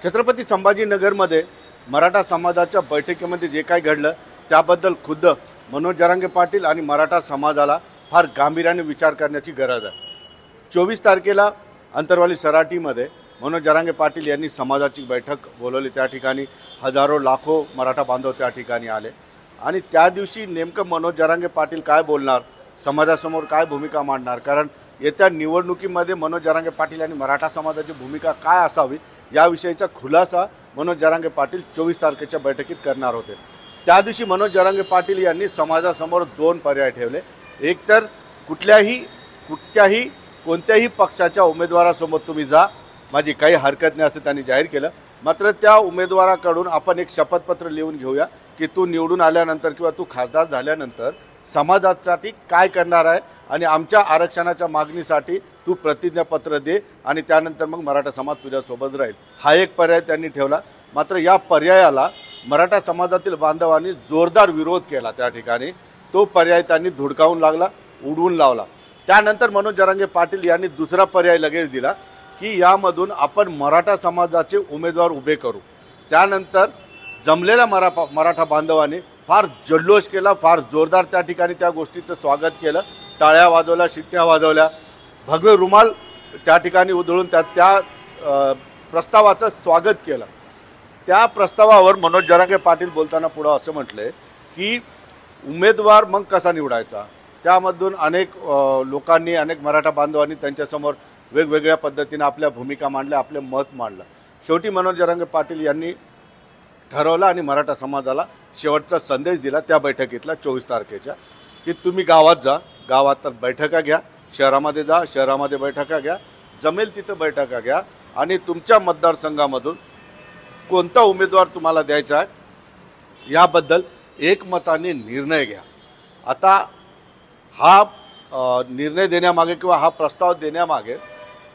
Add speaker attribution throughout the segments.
Speaker 1: छत्रपती संभाजीनगरमध्ये मराठा समाजाच्या बैठकीमध्ये जे काही घडलं त्याबद्दल खुद्द मनोज जरांगे पाटील आणि मराठा समाजाला फार गांभीर्याने विचार करण्याची गरज आहे। 24 तारखेला अंतरवाली सराटीमध्ये मनोज जरांगे पाटील यांनी समाजाची बैठक बोलवली। त्या ठिकाणी हजारो लाखो मराठा बांधव त्या ठिकाणी आले आणि त्या दिवशी नेमकं मनोज जरांगे पाटील काय बोलणार, समाजासमोर काय भूमिका मांडणार, कारण येत्या निवडणुकीमध्ये मनोज जरांगे पाटील आणि मराठा समाजाची भूमिका काय असावी याविषयीचा खुलासा मनोज जरांगे पाटील 24 तारखेच्या बैठकीत करणार होते। त्या दिवशी मनोज जरांगे पाटील यांनी समाजासमोर दोन पर्याय ठेवले। एक तर कोणत्याही पक्षाच्या उमेदवारासमोर तुम्ही जा, माझी काही हरकत नाही असं त्यांनी जाहीर केलं। मात्र त्या उमेदवाराकडून आपण एक शपथपत्र लिहून घेऊया की तू निवडून आल्यानंतर किंवा तू खासदार झाल्यानंतर समाजासाठी काय करणार आहे आणि आमच्या आरक्षणाच्या मागणीसाठी तू प्रतिज्ञापत्र दे आणि त्यानंतर मग मराठा समाज तुझ्यासोबत राहील। हा एक पर्याय त्यांनी ठेवला। मात्र या पर्यायाला मराठा समाजातील बांधवांनी जोरदार विरोध केला। त्या ठिकाणी तो पर्याय त्यांनी धुडकावून लागला, उडवून लावला। त्यानंतर मनोज जरांगे पाटील यांनी दुसरा पर्याय लगेच दिला की यामधून आपण मराठा समाजाचे उमेदवार उभे करू। त्यानंतर जमलेल्या मराठा बांधवांनी फार जल्लोष केला, फार जोरदार त्या ठिकाणी त्या गोष्टीचं स्वागत केलं, टाळ्या वाजवल्या, शिट्ट्या वाजवल्या, भगवे रुमाल त्या ठिकाणी उधळून त्या प्रस्तावाचं स्वागत केलं। त्या प्रस्तावावर मनोज जरांगे पाटील बोलताना पुढं असं म्हटले की उमेदवार मग कसा निवडायचा। त्यामधून अनेक लोकांनी, अनेक मराठा बांधवांनी त्यांच्यासमोर वेगवेगळ्या पद्धतीने आपल्या भूमिका मांडल्या, आपले मत मांडलं। शेवटी मनोज जरांगे पाटील यांनी ठरवलं आणि मराठा समाजाला शेवटचा संदेश दिला त्या बैठकीतला 24 तारखेच्या की तुम्ही गावात जा, गावात तर बैठका घ्या, शहरामध्ये जा, शहरामध्ये बैठका घ्या, जमेल तिथं बैठका घ्या आणि तुमच्या मतदारसंघामधून कोणता उमेदवार तुम्हाला द्यायचा आहे याबद्दल एकमताने निर्णय घ्या। आता हा निर्णय देण्यामागे किंवा हा प्रस्ताव देण्यामागे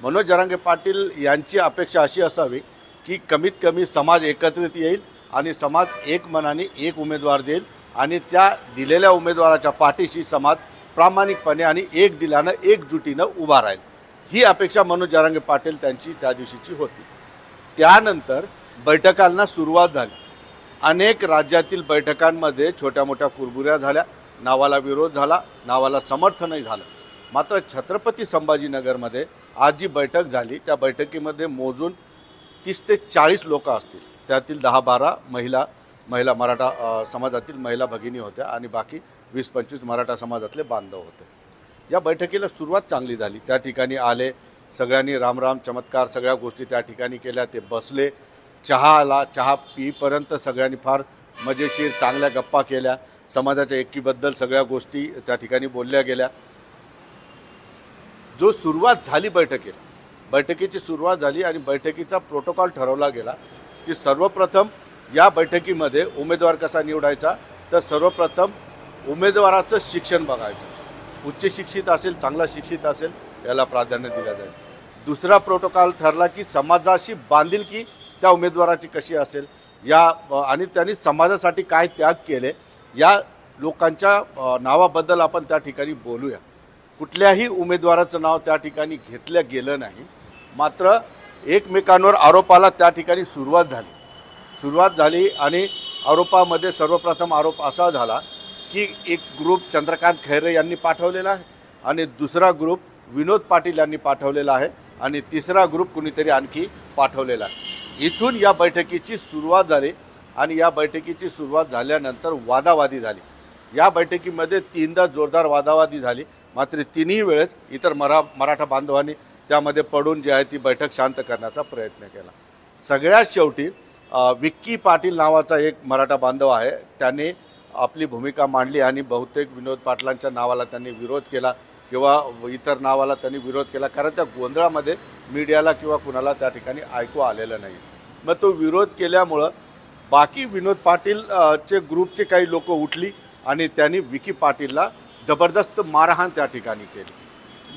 Speaker 1: मनोज जरांगे पाटील यांची अपेक्षा अशी असावी की कमीत कमी समाज एकत्रित येईल आणि समाज एक मनाने एक उमेदवार देईल आणि त्या दिलेल्या उमेदवाराच्या पाठीशी समाज प्रामाणिकपणे आणि एक दिलानं एकजुटीनं उभा राहील। ही अपेक्षा मनोज जरांगे पाटील त्यांची त्या दिवशीची होती। त्यानंतर बैठकांना सुरुवात झाली। अनेक राज्यातील बैठकांमध्ये छोट्या मोठ्या कुरबुऱ्या झाल्या, नावाला विरोध झाला, नावाला समर्थनही झालं। मात्र छत्रपती संभाजीनगरमध्ये आज जी बैठक झाली त्या बैठकीमध्ये मोजून 30 ते 40 लोक असतील, त्यातील 10-12 महिला मराठा समाजातील महिला भगिनी होत्या आणि बाकी 20-25 मराठा समाजातले बांधव होते। या बैठकीला सुरुवात चांगली झाली। त्या ठिकाणी आले, सगळ्यांनी रामराम चमत्कार सगळ्या गोष्टी त्या ठिकाणी केल्या। ते बसले, चहा आला, चहा पिईपर्यंत सगळ्यांनी फार मजेशीर चांगल्या गप्पा केल्या, समाजाच्या एकीबद्दल सगळ्या गोष्टी त्या ठिकाणी बोलल्या गेल्या। जो सुरुवात झाली बैठकीची सुरुवात झाली आणि बैठकीचा प्रोटोकॉल ठरवला गेला की सर्वप्रथम या बैठकीमध्ये उमेदवार कसा निवडायचा, तर सर्वप्रथम उमेदवाराचं शिक्षण बघायचं। उच्च शिक्षित असेल, चांगला शिक्षित असेल याला प्राधान्य दिलं जाईल। दुसरा प्रोटोकॉल ठरला की समाजाशी बांधिलकी त्या उमेदवाराची कशी असेल आणि त्यांनी समाजासाठी काय त्याग केले या लोकांच्या नावाबद्दल आपण त्या ठिकाणी बोलूया। कुठल्याही उमेदवाराचं नाव त्या ठिकाणी घेतलं गेलं नाही। मात्र एकमेकांवर आरोपाला त्या ठिकाणी सुरुवात झाली आणि आरोपामध्ये सर्वप्रथम आरोप असा झाला की एक ग्रुप चंद्रकांत खैरे यांनी पाठवलेला आहे आणि दुसरा ग्रुप विनोद पाटील यांनी पाठवलेला आहे आणि तिसरा ग्रुप कुणीतरी आणखी पाठवलेला आहे। इथून या बैठकीची सुरुवात झाली आणि या बैठकीची सुरुवात झाल्यानंतर वादावादी झाली। या बैठकीमध्ये 3दा जोरदार वादावादी झाली। मात्र तिन्ही वेळेस इतर मराठा बांधवांनी त्यामध्ये पडून जी आहे ती बैठक शांत करण्याचा प्रयत्न केला। सगळ्यात शेवटी विक्की पाटील नावाचा एक मराठा बांधव आहे, त्याने आपली भूमिका मांडली आणि बहुतेक विनोद पाटलांच्या नावाला त्यांनी विरोध केला किंवा इतर नावाला त्यांनी विरोध केला, कारण त्या गोंधळामध्ये मीडियाला किंवा कुणाला त्या ठिकाणी ऐकू आलेलं नाही। मग तो विरोध केल्यामुळं बाकी विनोद पाटीलचे ग्रुपचे काही लोक उठली आणि त्यांनी विकी पाटीलला जबरदस्त मारहाण त्या ठिकाणी केली।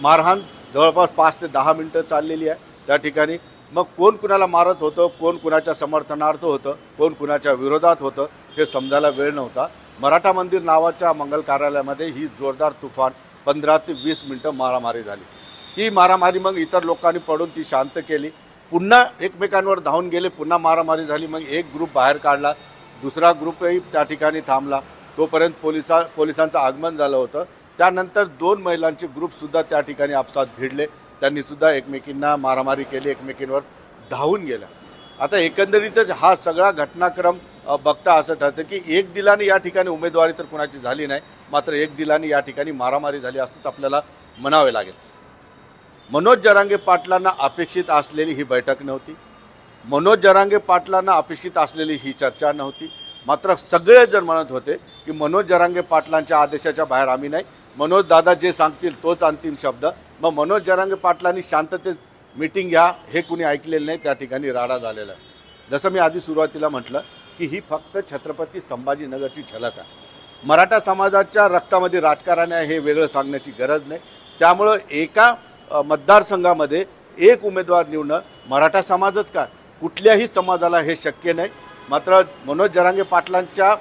Speaker 1: मारहाण जवळपास 5 ते 10 मिनिटं चाललेली आहे त्या ठिकाणी। मग कोण कुणाला मारत होतं, कोण कुणाच्या समर्थनार्थ होतं, कोण कुणाच्या विरोधात होतं हे समजायला वेळ नव्हता। मराठा मंदिर नावाच्या मंगल कार्यालयामध्ये ही जोरदार तुफान 15 ते 20 मिनिटं मारामारी झाली। ती मारामारी मग इतर लोकांनी पडून ती शांत केली। पुन्हा एकमेकांवर धावून गेले, पुन्हा मारामारी झाली. मग एक ग्रुप बाहेर काढला, दुसरा ग्रुपही त्या ठिकाणी थांबला. तोपर्यंत पोलिसांचं आगमन झालं होतं. त्यानंतर 2 महिलांचे ग्रुपसुद्धा त्या ठिकाणी आपसात भिडले. त्यांनीसुद्धा एकमेकींना मारामारी केली, एकमेकींवर धावून गेल्या. आता एकंदरीतच हा सगळा घटनाक्रम बघता असं ठरतं की एक दिलाने या ठिकाणी उमेदवारी तर कुणाची झाली नाही, मात्र एक दिलाने या ठिकाणी मारामारी झाली असंच आपल्याला म्हणावे लागेल. मनोज जरांगे पाटलांना अपेक्षित असलेली ही बैठक नव्हती. मनोज जरांगे पाटलांना अपेक्षित असलेली ही चर्चा नव्हती. मात्र सगळेजण म्हणत होते की मनोज जरांगे पाटलांच्या आदेशाच्या बाहेर आम्ही नाही, मनोज दादा जे सांगतील तोच अंतिम शब्द. मग मनोज जरांगे पाटलांनी शांततेत मीटिंग घ्या हे कुणी ऐकलेलं नाही. त्या ठिकाणी राडा झालेला आहे. जसं मी आधी सुरुवातीला म्हटलं की ही फक्त छत्रपती संभाजीनगरची झलक आहे. मराठा समाजाच्या रक्तामध्ये राजकारण आहे हे वेगळं सांगण्याची गरज नाही. त्यामुळं एका मतदारसंघामध्ये एक उमेदवार निवडणं मराठा समाजच काय कुठल्याही समाजाला हे शक्य नाही. मात्र मनोज जरांगे पाटलांच्या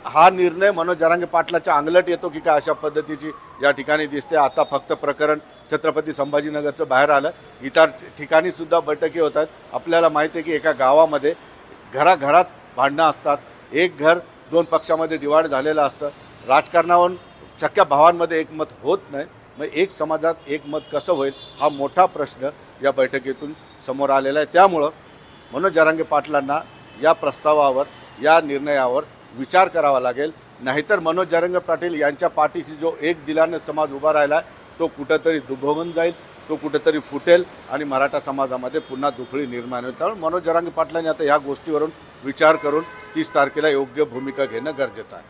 Speaker 1: हा निर्णय मनोज जरांगे पाटलाच्या अंगलट येतो की काय अशा पद्धतीची या ठिकाणी दिसते. आता फक्त प्रकरण छत्रपती संभाजीनगरचं बाहेर आलं, इतर ठिकाणी सुद्धा बैठकी होत आहेत. आपल्याला माहिती आहे की एका गावामध्ये घराघरात भांडणं असतात. एक घर 2 पक्षामध्ये डिवाइड झालेलं असतं. राजकारणावरून सख्या भावांमध्ये एकमत होत नाही. मग एक समाजात एकमत कसं होईल हा मोठा प्रश्न या बैठकीतून समोर आलेला आहे. त्यामुळं मनोज जरांगे पाटलांना या प्रस्तावावर, या निर्णयावर विचार करावा लागेल. नाहीतर मनोज जरांगे पाटील यांच्या पाठीशी जो एक दिलाने समाज उभा राहिला तो कुठंतरी दुभवून जाईल, तो कुठंतरी फुटेल आणि मराठा समाजामध्ये पुन्हा दुफळी निर्माण होईल. त्यामुळे मनोज जरांगे पाटलांनी आता या गोष्टीवरून विचार करून 30 तारखेला योग्य भूमिका घेणं गरजेचं आहे.